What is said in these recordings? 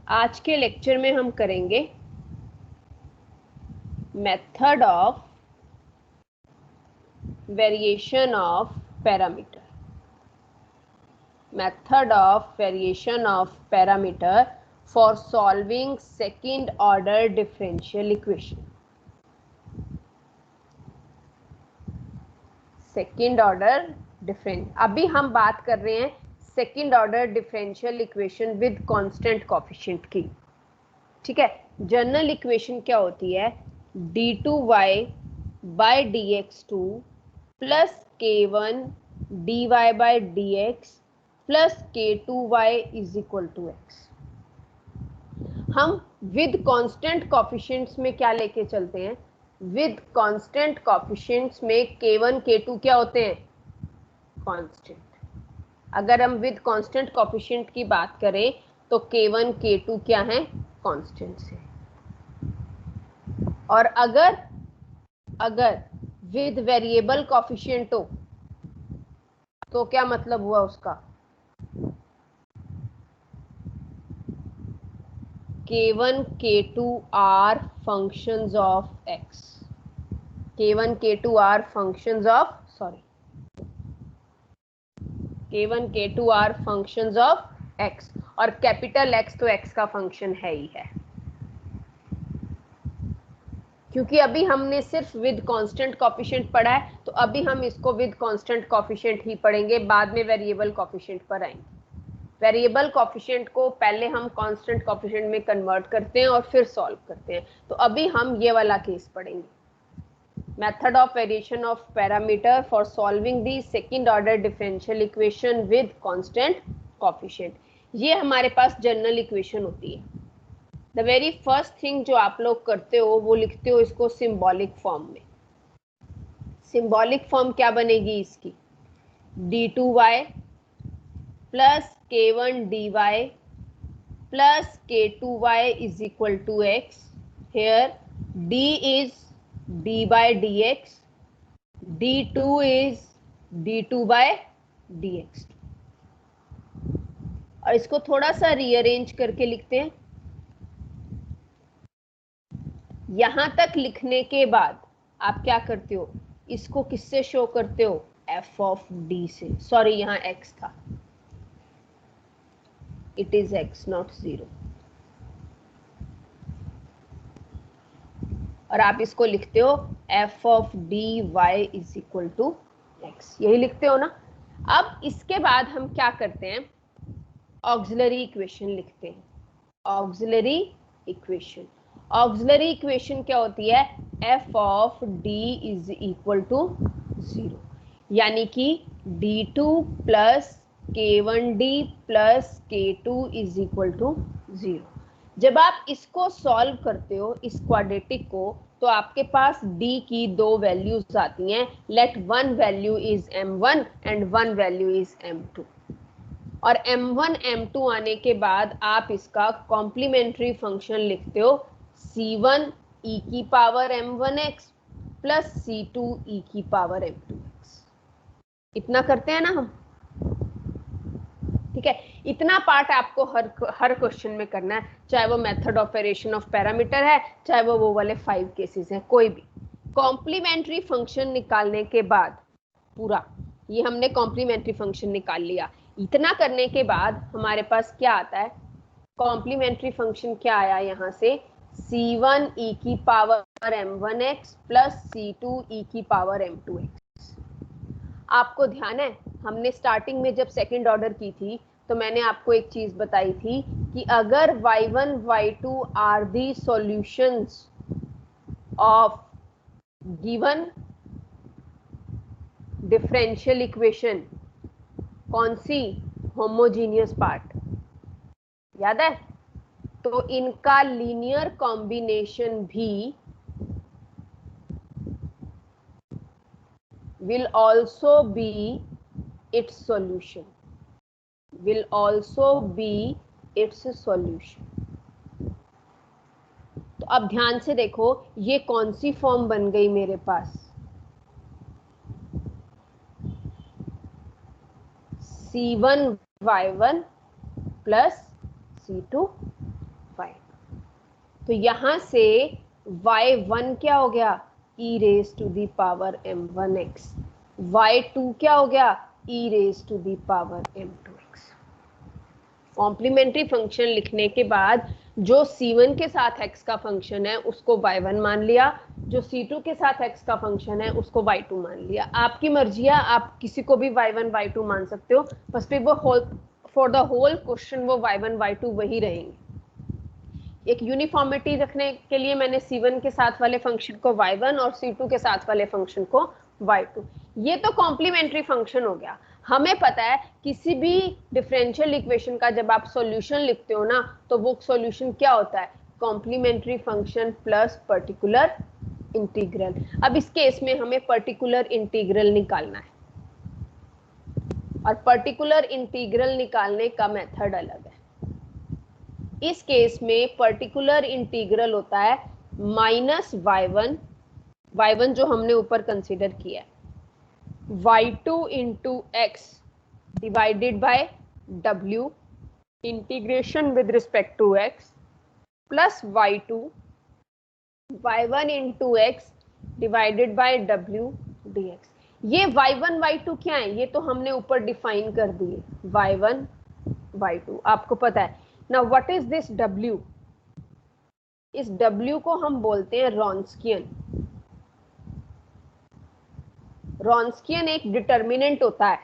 आज के लेक्चर में हम करेंगे method of variation of parameter. Method of variation of parameter for solving second order differential equation. Second order different, अभी हम बात कर रहे हैं second order differential equation with constant coefficient की। ठीक है, जनरल इक्वेशन क्या होती है? d2y by dx2 plus k1 dy by dx plus k2y is equal to x। हम विद कांस्टेंट कोफिशिएंट्स में क्या लेके चलते हैं? विद कांस्टेंट कोफिशिएंट्स में k1 k2 क्या होते हैं? कांस्टेंट। अगर हम विद कांस्टेंट कोफिशिएंट की बात करें तो k1 k2 क्या है? कांस्टेंट्स है। और अगर विद वेरिएबल कोफिशिएंट हो तो क्या मतलब हुआ उसका? k1 k2 are functions of x। k1 k2 are functions of k1 k2 are functions of x, और कैपिटल x तो x का फंक्शन है ही है, क्योंकि अभी हमने सिर्फ विद कांस्टेंट कोफिशिएंट पढ़ा है, तो अभी हम इसको विद कांस्टेंट कोफिशिएंट ही पढ़ेंगे, बाद में वेरिएबल कोफिशिएंट पर आएंगे। वेरिएबल कोफिशिएंट को पहले हम कांस्टेंट कोफिशिएंट में कन्वर्ट करते हैं और फिर सॉल्व करते हैं, तो अभी हम ये वाला केस पढ़ेंगे, method of variation of parameter for solving the second order differential equation with constant coefficient. ये हमारे पास जनरल इक्वेशन होती है। द वेरी फर्स्ट थिंग जो आप लोग करते हो वो लिखते हो इसको सिंबॉलिक फॉर्म में। सिंबॉलिक फॉर्म क्या बनेगी इसकी? d2y plus k1 dy plus k2y is equal to x. Here d is d by dx, d2 is d2 by dx। और इसको थोड़ा सा रीअरेंज करके लिखते हैं। यहां तक लिखने के बाद आप क्या करते हो? इसको किससे शो करते हो? f ऑफ d से। सॉरी, यहां x था, इट इज x नॉट 0। और आप इसको लिखते हो f of d y is equal to x, यही लिखते हो ना। अब इसके बाद हम क्या करते हैं? ऑक्सिलरी इक्वेशन लिखते हैं। ऑक्सिलरी इक्वेशन, ऑक्सिलरी इक्वेशन क्या होती है? f of d is equal to 0, यानी कि d2 plus k1d plus k2 is equal to 0। जब आप इसको सॉल्व करते हो, इस क्वाड्रेटिक को, तो आपके पास d की दो वैल्यूज आती हैं। Let one value is m1 and one value is m2। और m1 m2 आने के बाद आप इसका कॉम्प्लीमेंट्री फंक्शन लिखते हो c1 e की power m1x plus c2 e की पावर m2x। इतना करते हैं ना हम? ठीक है, इतना पार्ट आपको हर क्वेश्चन में करना है, चाहे वो method of variation of parameter है, चाहे वो वाले 5 केसेस हैं, कोई भी। कॉम्प्लीमेंट्री फंक्शन निकालने के बाद पूरा ये हमने कॉम्प्लीमेंट्री फंक्शन निकाल लिया। इतना करने के बाद हमारे पास क्या आता है? कॉम्प्लीमेंट्री फंक्शन क्या आया यहाँ से? c1 e की power m1x plus c2 e की पावर m2x। आपको ध्यान है, हमने स्टार्टिंग में जब सेकंड ऑर्डर की थी तो मैंने आपको एक चीज बताई थी कि अगर y1 y2 are the solutions of given differential equation, कौन सी? होमोजीनियस पार्ट, याद है? तो इनका लीनियर कॉम्बिनेशन भी will also be its solution, will also be its solution। तो अब ध्यान से देखो, ये कौन सी फॉर्म बन गई मेरे पास? c1 y1 प्लस c2 तो यहां से y1 क्या हो गया, e raise to the power m1x, y2 क्या हो गया, e raise to the power m2x। Complementary function लिखने के बाद जो c1 के साथ x का फंक्शन है उसको y1 मान लिया, जो c2 के साथ x का फंक्शन है उसको y2 मान लिया। आपकी मर्जी है, आप किसी को भी y1 y2 मान सकते हो, बस फिर वो whole for the whole question वो y1 y2 वही रहेंगे। एक यूनिफॉर्मिटी रखने के लिए मैंने c1 के साथ वाले फंक्शन को y1 और c2 के साथ वाले फंक्शन को y2। ये तो कॉम्प्लीमेंट्री फंक्शन हो गया। हमें पता है किसी भी डिफरेंशियल इक्वेशन का जब आप सॉल्यूशन लिखते हो ना, तो वो सॉल्यूशन क्या होता है, complementary function plus particular integral. अब इस केस में हमें पर्टिकुलर इंटीग्रल निकालना है, और पर्टिकुलर इंटीग्रल निकालने का मेथड अलग है। इस केस में पर्टिकुलर इंटीग्रल होता है -y1 जो हमने ऊपर कंसीडर किया है, y2 into x divided by w integration with respect to x plus y1 into x divided by w dx। ये y1 y2 क्या है, ये तो हमने ऊपर डिफाइन कर दिए, y1 y2 आपको पता है ना। व्हाट इज दिस w, इस w को हम बोलते हैं रॉन्स्कियन। रॉन्स्कियन एक डिटर्मिनेंट होता है,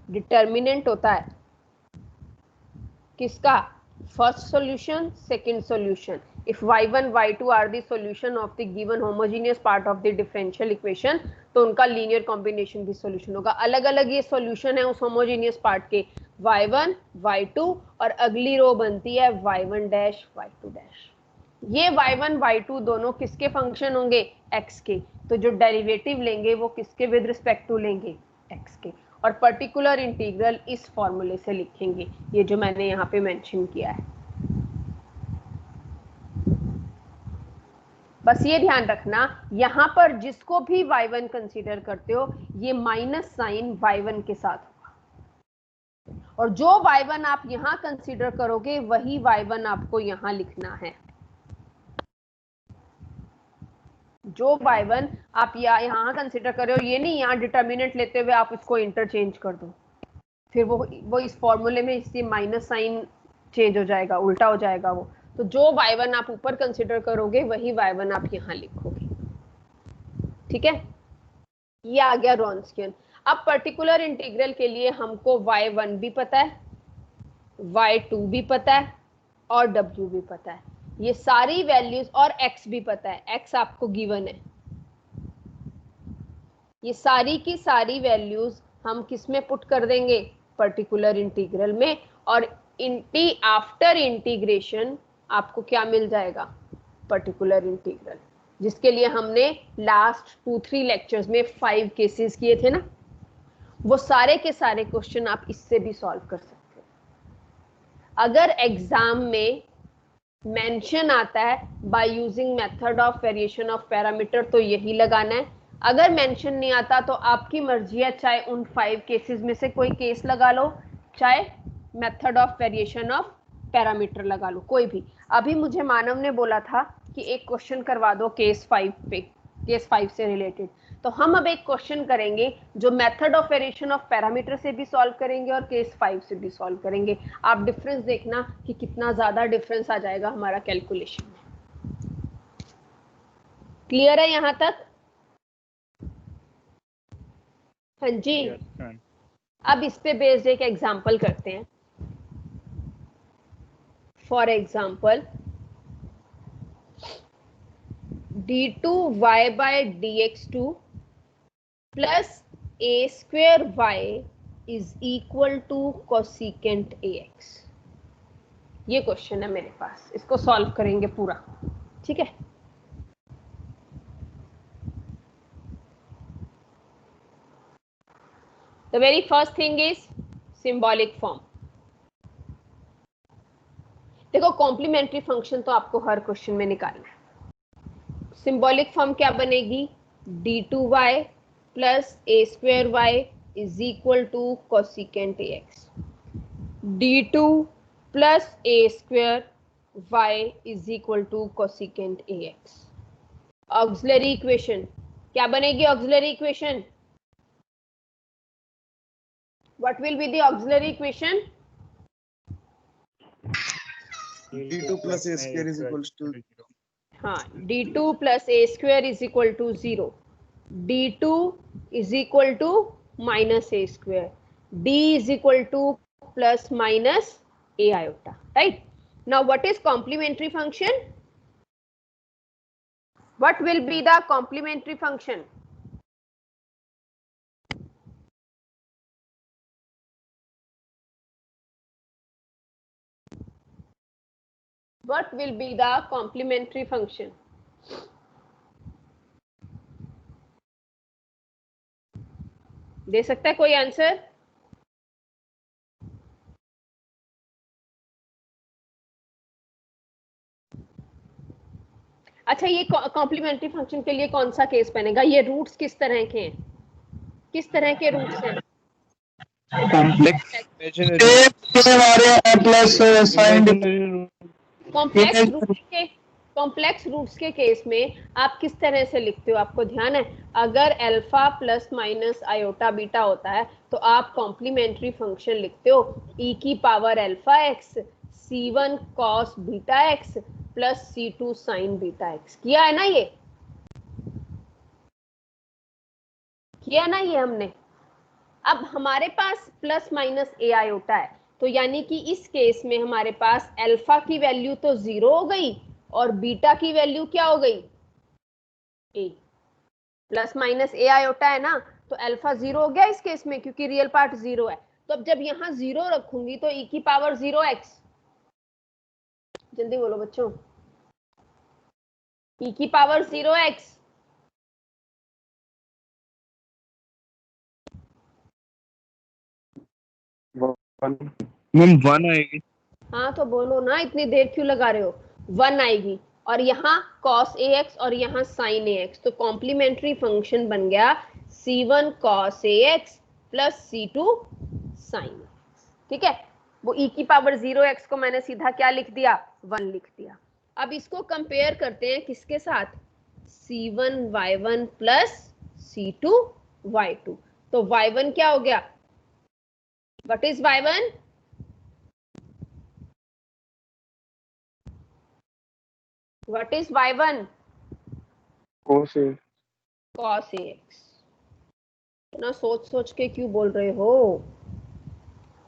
डिटर्मिनेंट होता है किसका, first solution second solution. If y1 y2 are the solution of the given homogeneous part of the differential equation, तो उनका लीनियर कॉम्बिनेशन भी सॉल्यूशन होगा। अलग अलग ये सॉल्यूशन है उस होमोजेनियस पार्ट के, y1 y2, और अगली रो बनती है y1 डैश y2 डैश। ये y1 y2 दोनों किसके फंक्शन होंगे, x के, तो जो डेरिवेटिव लेंगे वो किसके विद रिस्पेक्ट टू लेंगे, x के। और पर्टिकुलर इंटीग्रल इस फॉर्मूले से लिखेंगे, ये जो मैंने यहाँ पे मेंशन किया है। बस ये ध्यान रखना, यहाँ पर जिसको भी y1 कंसीडर करते हो ये माइनस साइन y1 के साथ होगा, और जो y1 आप यहाँ कंसीडर करोगे वही y1 आपको यहाँ लिखना है। जो y1 आप यहाँ कंसीडर कर रहे हो, ये नहीं यहाँ डिटर्मिनेंट लेते हुए आप इसको इंटरचेंज कर दो, फिर वो इस फॉर्मूले में इससे माइनस साइन चेंज हो जाएगा, उल्टा हो जाएगा वो। तो जो y1 आप ऊपर कंसीडर करोगे वही y1 आप यहाँ लिखोगे, ठीक है। ये आ गया रॉन्स्कियन। अब पर्टिकुलर इंटीग्रल के लिए हमको y1 भी पता है, y2 भी पता है, और w भी पता है, ये सारी वैल्यूज, और x भी पता है, x आपको गिवन है। ये सारी की सारी वैल्यूज हम किस में पुट कर देंगे, पर्टिकुलर इंटीग्रल में, और आफ्टर इंटीग्रेशन आपको क्या मिल जाएगा, पर्टिकुलर इंटीग्रल, जिसके लिए हमने लास्ट 2-3 लेक्चर्स में 5 केसेस किए थे ना, वो सारे के सारे क्वेश्चन आप इससे भी सॉल्व कर सकते हो। अगर एग्जाम में मेंशन आता है by using method of variation of parameter, तो यही लगाना है। अगर मेंशन नहीं आता तो आपकी मर्जी है, चाहे उन 5 केसेस में से कोई केस लगा लो, चाहे method of variation of parameter लगा लो, कोई भी। अभी मुझे मानव ने बोला था कि एक क्वेश्चन करवा दो केस 5 पे, केस 5 से रिलेटेड। तो हम अब एक क्वेश्चन करेंगे जो method of variation of parameter से भी सॉल्व करेंगे और केस 5 से भी सॉल्व करेंगे। आप डिफरेंस देखना कि कितना ज्यादा डिफरेंस आ जाएगा हमारा कैलकुलेशन में। क्लियर है यहाँ तक? हाँ जी। अब इस पे बेस्ड एक एग्जांपल करते हैं। For example d2y by dx2 plus a square y is equal to cosecant ax। ये क्वेश्चन है मेरे पास, इसको सॉल्व करेंगे पूरा, ठीक है। The very first thing is symbolic form। देखो कॉम्प्लीमेंट्री फंक्शन तो आपको हर क्वेश्चन में निकालना है। सिंबॉलिक फॉर्म क्या बनेगी, d2y plus a square y is equal to cosecant ax। d2 plus a square y is equal to cosecant ax। Auxiliary equation क्या बनेगी? Auxiliary equation, what will be the auxiliary equation? d2 plus a square is equals to हाँ, d2 plus a square is equal to 0, d2 is equal to minus a square, d is equal to plus minus a iota, right? Now what is complementary function? What will be the complementary function? What will be the complementary function? दे सकता है कोई answer? अच्छा, ये complementary function के लिए कौन सा case बनेगा? ये रूट्स किस तरह के हैं? किस तरह के रूट्स हैं? कॉम्प्लेक्स रूट्स के केस में आप किस तरह से लिखते हो? आपको ध्यान है, अगर alpha plus minus iota beta होता है तो आप कॉम्प्लीमेंट्री फंक्शन लिखते हो e की power alpha x c1 cos beta x plus c2 sin beta x. किया है ना ये? किया ना ये हमने? अब हमारे पास प्लस माइनस ए आयोटा है, तो यानी कि इस केस में हमारे पास अल्फा की वैल्यू तो 0 हो गई और बीटा की वैल्यू क्या हो गई? ए। प्लस माइनस ए आयोटा है ना, तो अल्फा 0 हो गया इस केस में क्योंकि रियल पार्ट 0 है। तो अब जब यहाँ 0 रखूंगी तो e की पावर 0x, जल्दी बोलो बच्चों, e की पावर 0x, मैम 1 आएगी। हाँ तो बोलो ना, इतनी देर क्यों लगा रहे हो? 1 आएगी और यहाँ cos ax और यहाँ sin ax, तो कॉम्प्लीमेंट्री फंक्शन बन गया c1 cos ax plus c2 sin ax। ठीक है, वो e की पावर 0x को मैंने सीधा क्या लिख दिया? 1 लिख दिया। अब इसको कंपेयर करते हैं किसके साथ? c1 y1 plus c2 y2। तो y1 क्या हो गया? What is y1? What is y1? cos a। cos ax। ना सोच सोच के क्यों बोल रहे हो?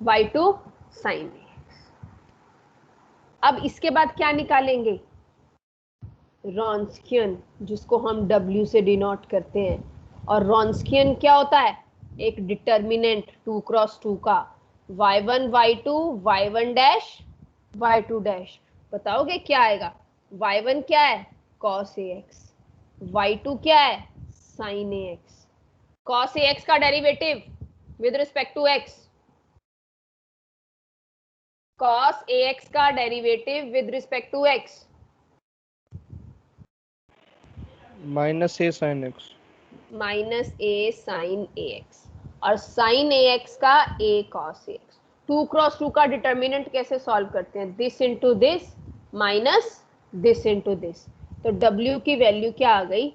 y2 sin ax। अब इसके बाद क्या निकालेंगे? रॉन्स्कियन, जिसको हम w से डिनोट करते हैं। और रॉन्स्कियन क्या होता है? एक डिटर्मिनेंट 2 क्रॉस 2 का, y1 y2 y1 dash y2 dash. बताओगे क्या आएगा? y1 क्या है? cos ax, y2 क्या है? sin ax। cos ax का derivative with respect to x, cos ax का derivative with respect to x, minus a sin x। Minus a sin ax, और sin ax का a cos ax। 2 क्रॉस 2 का determinant कैसे solve करते हैं? This into this minus this into this. तो w की value क्या आ गई?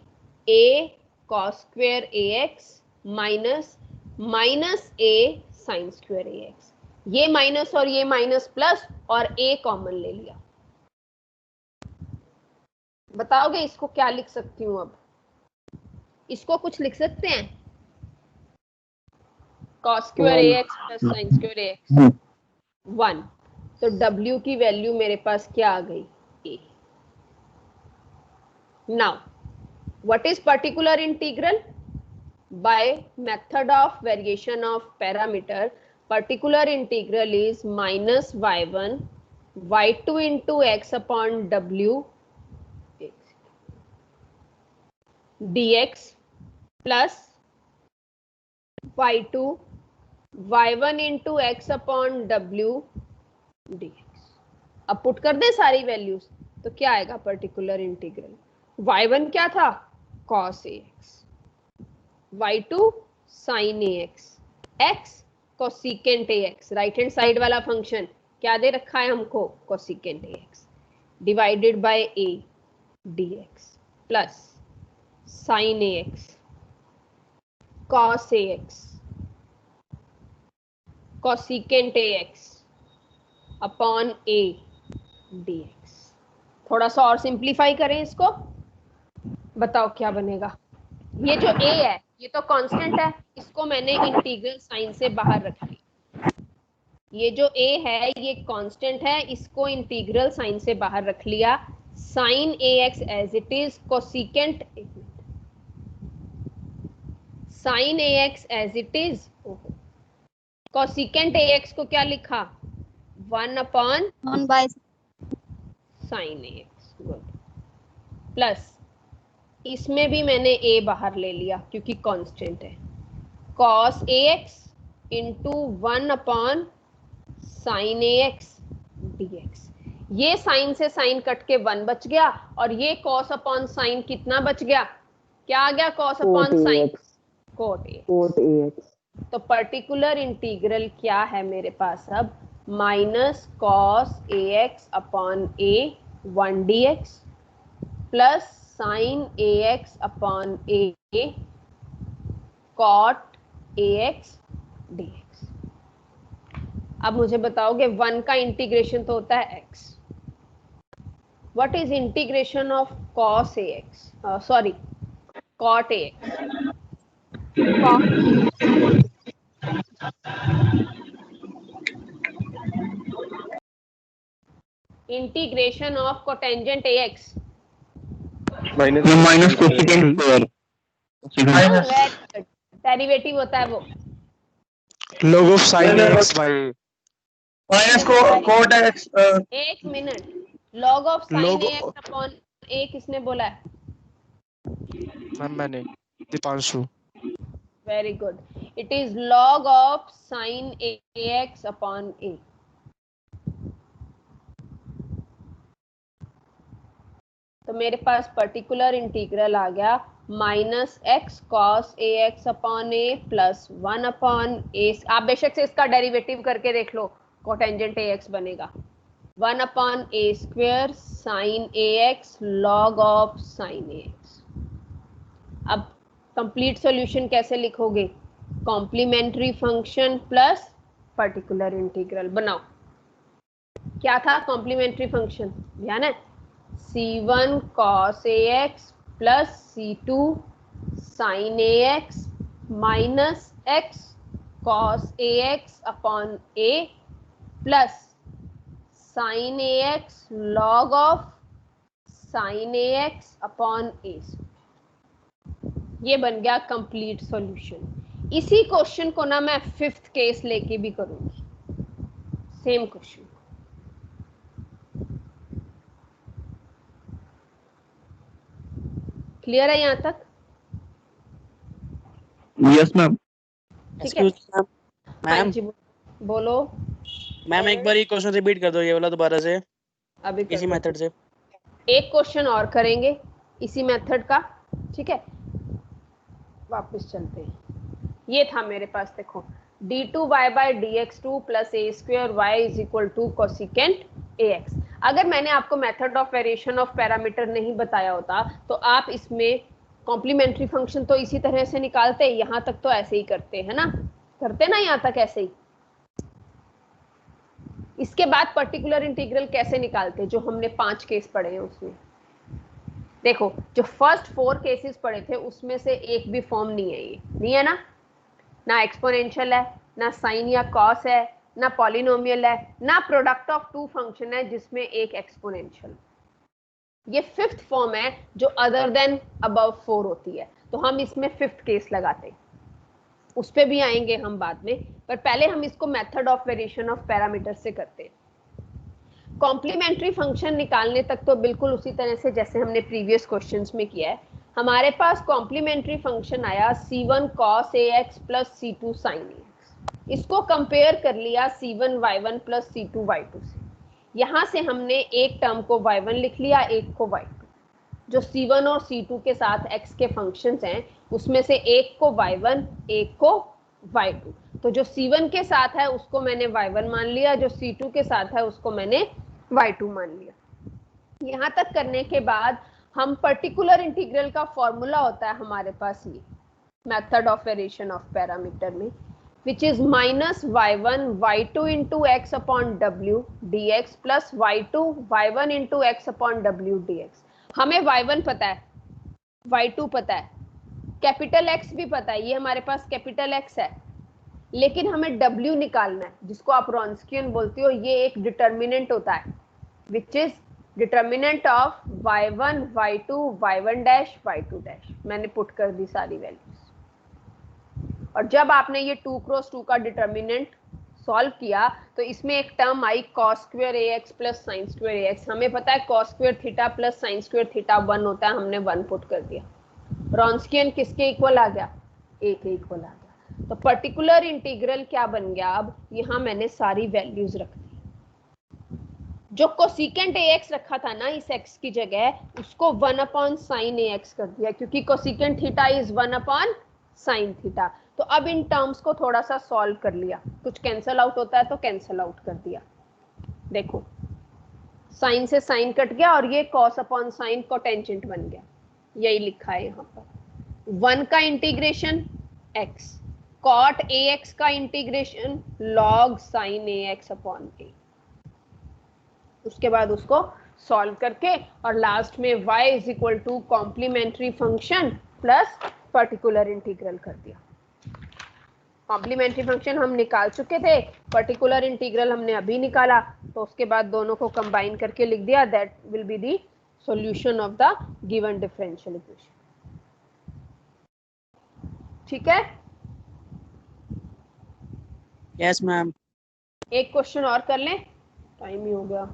a cos square ax minus minus a sin square ax। ये माइनस और ये माइनस प्लस और a कॉमन ले लिया। बताओगे इसको क्या लिख सकती हूँ? अब इसको कुछ लिख सकते हैं? cos square ax plus sin square ax 1। तो w की वैल्यू मेरे पास क्या आ गई? a। Now what is particular integral? by method of variation of parameter, particular integral is minus y1 y2 into x upon w dx plus y2 y1 into x upon w dx। अब put कर दे सारी values तो क्या आएगा? Particular integral y1 क्या था? cos ax, y2 sin ax, x cosecant ax, right hand side वाला function क्या दे रखा है हमको? cosecant ax। Divided by a dx plus sin ax cos ax cosecant ax upon a dx। थोड़ा सा और सिंप्लीफाई करें इसको, बताओ क्या बनेगा। ये जो a है ये तो कांस्टेंट है, इसको मैंने इंटीग्रल साइन से बाहर रख लिया। ये जो a है ये कांस्टेंट है, इसको इंटीग्रल साइन से बाहर रख लिया। Sine ax as it is, cosecant sine ax as it is, cosecant ax को क्या लिखा, 1 upon 1 by sine ax, good, plus इसमें भी मैंने a बाहर ले लिया क्योंकि कांस्टेंट है, cos ax into 1 upon sine ax dx। ये साइन से साइन कट के 1 बच गया और ये cos अपॉन साइन कितना बच गया, क्या आ गया, cos upon sine cot ax। तो पर्टिकुलर इंटीग्रल क्या है मेरे पास अब, minus cos ax upon a 1 dx plus sign ax upon a cot ax dx। अब मुझे बताओगे 1 का इंटीग्रेशन तो होता है x, what is integration of cos ax, sorry cot ax, integration of cotangent ax minus cosecant square, derivative होता है वो, log of sin x by माइनस कोट एक्स एक minute, log of sine Log- ax upon a किसने बोला है, ma'am मैंने Deepanshu. Very good, it is log of sine ax upon a। तो मेरे पास पर्टिकुलर इंटीग्रल आ गया minus X cos A X upon A plus 1 upon ए। आप बेशक से इसका डेरिवेटिव करके देख लो, कोटेंजेंट ए एक्स बनेगा 1 upon a square sine a x log of sine a x. अब कंप्लीट सॉल्यूशन कैसे लिखोगे, complementary function plus particular integral बनाओ। क्या था कॉम्प्लीमेंट्री फंक्शन, ध्यान है, c1 cos ax plus c2 sin ax minus x cos ax upon a plus sin ax log of sin ax upon a। ये बन गया कंप्लीट सॉल्यूशन। इसी question को ना मैं 5th केस लेके भी करूंगी, सेम क्वेश्चन। क्लियर है यहाँ तक? Yes ma'am. ठीक है मैम जी, बोलो मैम एक बार ये क्वेश्चन रिपीट कर दो, ये वाला दोबारा से, अभी इसी मेथड से। एक क्वेश्चन और करेंगे इसी मेथड का, ठीक है, वापस चलते हैं। ये था मेरे पास, देखो d2y by dx2 plus a square y is equal to cosecant ax। अगर मैंने आपको method of variation of parameter नहीं बताया होता तो आप इसमें कॉम्प्लीमेंट्री फंक्शन तो इसी तरह से निकालते, यहाँ तक तो ऐसे ही करते हैं ना, करते ना यहाँ तक ऐसे ही। इसके बाद पर्टिकुलर इंटीग्रल कैसे निकालते, जो हमने 5 केस पढ़े हैं उसमें देखो, जो फर्स्ट 4 केसेस पढ़े थे उसमें से एक भी फॉर्म नहीं है, ये नहीं है ना एक्सपोनेंशियल है, ना साइन या कॉस है, ना पॉलिनोमियल है, ना प्रोडक्ट ऑफ 2 फंक्शन है जिसमें एक एक्सपोनेंशियल। ये 5th फॉर्म है जो अदर देन अबव 4 होती है, तो हम इसमें 5th केस लगाते हैं, उस पे भी आएंगे हम बाद में, पर पहले हम इसको method of variation of parameter से करते हैं। कॉम्प्लीमेंट्री फंक्शन निकालने तक तो बिल्कुल उसी तरह से जैसे हमने प्रीवियस क्वेश्चंस में किया है। हमारे पास कॉम्प्लीमेंट्री फंक्शन आया c1 cos ax plus c2 sin ax, इसको कंपेयर कर लिया c1 y1 plus c2 y2 से। यहाँ से हमने एक टर्म को y1 लिख लिया, एक को y2। जो c1 और c2 के साथ x के फंक्शंस हैं उसमें से एक को y1 एक को y2। तो जो c1 के साथ है उसको मैंने y1 मान लिया, जो c2 के साथ है उसको मैंने y2 मान लिया। यहाँ तक करने के बाद हम पर्टिकुलर इंटीग्रल का फॉर्मूला होता है हमारे पास, ये method of variation of parameter में, which is minus y1 y2 into x upon w dx plus y2 y1 into x upon w dx। हमें y1 पता है, y2 पता है, कैपिटल x भी पता है, ये हमारे पास कैपिटल x है, लेकिन हमें w निकालना है, जिसको आप रॉन्स्कियन बोलते हो। ये एक डिटर्मिनेंट होता है, which is determinant of y1 y2 y1 dash y2 dash. मैंने पुट कर दी सारी वैल्यूज, और जब आपने ये 2 क्रॉस 2 का डिटर्मिनेंट सॉल्व किया तो इसमें एक टर्म आई cos square ax plus sin square ax। हमें पता है cos square theta plus sin square theta 1 होता है, हमने 1 पुट कर दिया। रॉन्स्कियन किसके इक्वल आ गया? a के इक्वल आ गया। तो पर्टिकुलर इंटीग्रल क्या बन गया? अब यहाँ मैंने सारी वैल्यूज रख दी। जो कोसिकेंट ax रखा था ना इस x की जगह, उसको 1 अपॉन साइन ax कर दिया, क्योंकि cosecant theta is 1 upon sine theta. तो अब इन टर्म्स को थोड़ा सा सॉल्व कर लिया, कुछ कैंसल आउट होता है तो कैंसल आउट कर दिया। देखो साइन से साइन कट गया और ये कॉस अपॉन साइन कोटेंजेंट बन गया, यही लिखा है यहाँ पर। 1 का इंटीग्रेशन x, कॉट ax का integration log sign ax upon a। उसके बाद उसको सॉल्व करके और लास्ट में y is equal to complementary function plus particular integral कर दिया। कॉम्प्लीमेंट्री फंक्शन हम निकाल चुके थे, पर्टिकुलर इंटीग्रल हमने अभी निकाला, तो उसके बाद दोनों को कंबाइन करके लिख दिया, that will be the solution of the given differential equation. ठीक है? Yes ma'am. एक क्वेश्चन और कर लें, टाइम ही हो गया।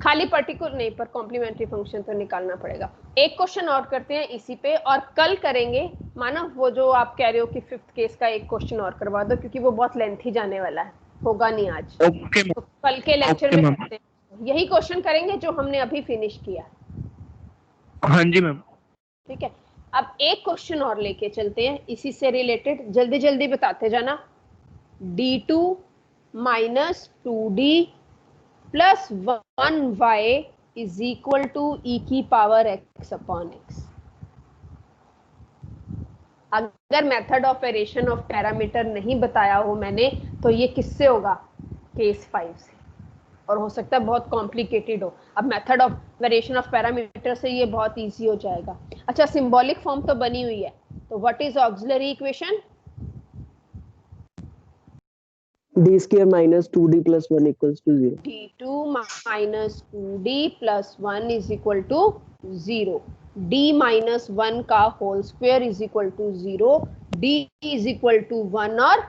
खाली पर्टिकुलर नहीं, पर कॉम्प्लीमेंट्री फंक्शन तो निकालना पड़ेगा। एक क्वेश्चन और करते हैं इसी पे, और कल करेंगे। मानव वो जो आप कह रहे हो कि 5th केस का एक क्वेश्चन और करवा दो, क्योंकि वो बहुत लेंथी जाने वाला है, होगा नहीं आज। ओके तो कल के लेक्चर में मैम। करते हैं, यही क्वेश्चन करेंगे जो हमने अभी फिनिश किया। हाँ जी मैम। ठीक है, अब एक क्वेश्चन और लेके चलते हैं इसी से रिलेटेड, जल्दी जल्दी बताते जाना। d2 minus 2d plus 1y is equal to e की पावर x अपॉन x। अगर method of variation of parameter नहीं बताया हो मैंने, तो ये किससे होगा? केस 5 से, और हो सकता है बहुत कॉम्प्लिकेटेड हो। अब method of variation of parameter से ये बहुत इजी हो जाएगा। अच्छा, सिंबॉलिक फॉर्म तो बनी हुई है, तो what is auxiliary equation? d square minus 2d plus 1 equals to 0. d2 minus 2d plus 1 is equal to 0. d minus 1 का whole square is equal to 0. d is equal to 1 और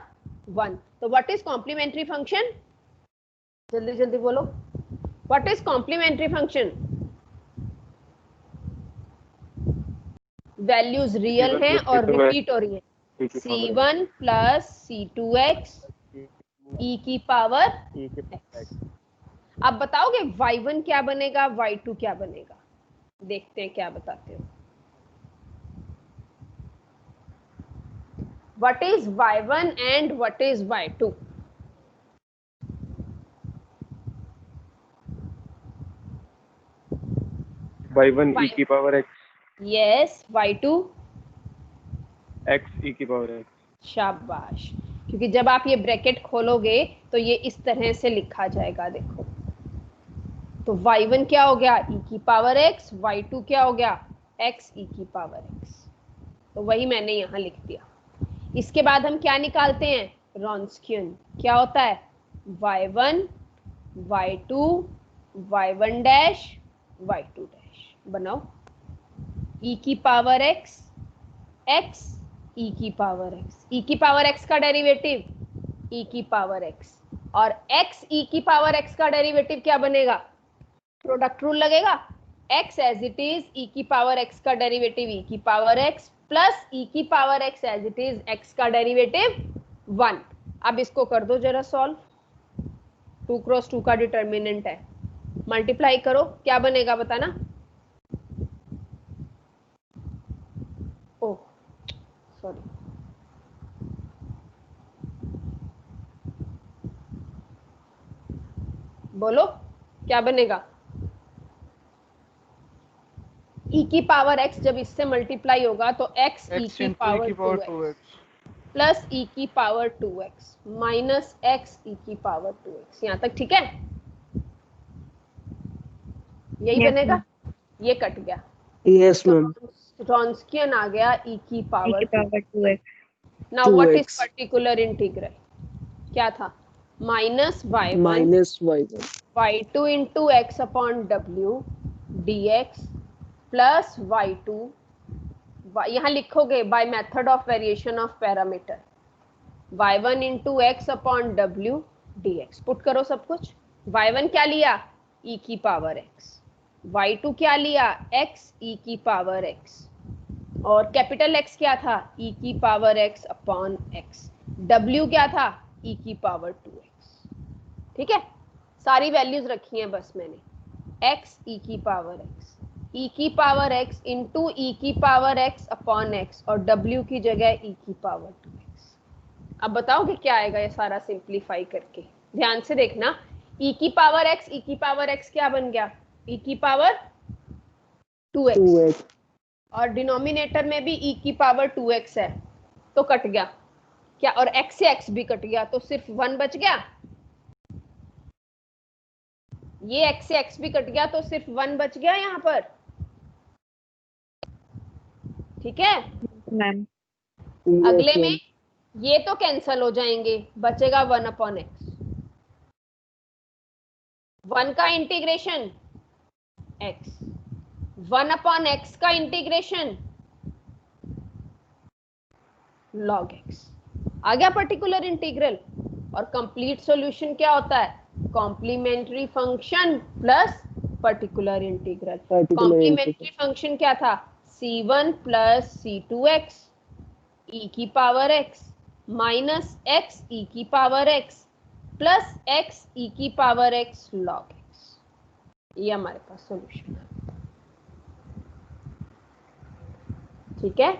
1. तो what is complementary function? जल्दी जल्दी बोलो, what is complementary function? Values real हैं और repeat हो रही है। c1 प्लस c2x e की पावर x। अब बताओगे y1 क्या बनेगा, y2 क्या बनेगा? देखते हैं क्या बताते हो। What is y1 and what is y2? y1 e की power x, Yes, y2 x e की पावर x। शाबाश, क्योंकि जब आप ये ब्रैकेट खोलोगे तो ये इस तरह से लिखा जाएगा। देखो, तो y1 क्या हो गया? e की पावर x, y2 क्या हो गया? x e की पावर x। तो वही मैंने यहाँ लिख दिया। इसके बाद हम क्या निकालते हैं? रॉन्स्कियन। क्या होता है? y1 y2 y1 dash y2 dash. बनाओ, e की पावर x, x e की पावर x, e की पावर x का डेरिवेटिव e की पावर x, और x e की पावर x का डेरिवेटिव क्या बनेगा? प्रोडक्ट रूल लगेगा। x as it is e की पावर x का डेरिवेटिव e की पावर x प्लस e की power x as it is x का डेरिवेटिव 1। अब इसको कर दो जरा सॉल्व। 2 क्रॉस 2 का डिटर्मिनेंट है, मल्टीप्लाई करो, क्या बनेगा बताना? ओह सॉरी, बोलो क्या बनेगा? e की पावर x जब इससे मल्टीप्लाई होगा तो x e की पावर 2x प्लस e की power 2x minus x e की पावर 2x। यहाँ तक ठीक है? यही Yes, बनेगा। ma'am. ये कट गया Yes, तो ma'am. रॉन्स्कियन आ गया e की E पावर की power 2x. Now what is 2x. Particular integral? क्या था? Minus y1 Minus y1. y2 into x upon W dx plus y2 यहाँ लिखोगे by method of variation of parameter y1 into x upon W dx। Put करो सब कुछ। y1 क्या लिया? e की पावर x। y2 क्या लिया? x e की पावर x। और कैपिटल X क्या था? e की power x upon x। w क्या था? e की पावर 2x। ठीक है, सारी वैल्यूज रखी हैं बस मैंने। x e की पावर x, e की पावर x इंटू e की पावर x अपॉन x और w की जगह e की पावर 2x। अब बताओगे क्या आएगा ये सारा सिंप्लीफाई करके? ध्यान से देखना। e की पावर x, e की पावर x क्या बन गया? e की पावर 2x 2x. और डिनोमिनेटर में भी e की पावर 2x है तो कट गया क्या? और x से x भी कट गया तो सिर्फ 1 बच गया। ये x से x भी कट गया तो सिर्फ 1 बच गया यहाँ पर। ठीक है, Ma'am. Yes, अगले ma'am. में ये तो कैंसल हो जाएंगे, बचेगा 1 अपॉन एक्स। 1 का इंटीग्रेशन x, 1 अपॉन x का इंटीग्रेशन log x। आ गया पर्टिकुलर इंटीग्रल। और कंप्लीट सॉल्यूशन क्या होता है? Complementary function plus particular integral. Particular complementary integral. Function क्या था? c1 प्लस c2x e की power x minus x e की power x plus x e की पावर x log x। ये हमारे पास सॉल्यूशन है। ठीक है,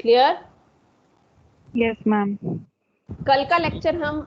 क्लियर? Yes, ma'am. कल का लेक्चर हम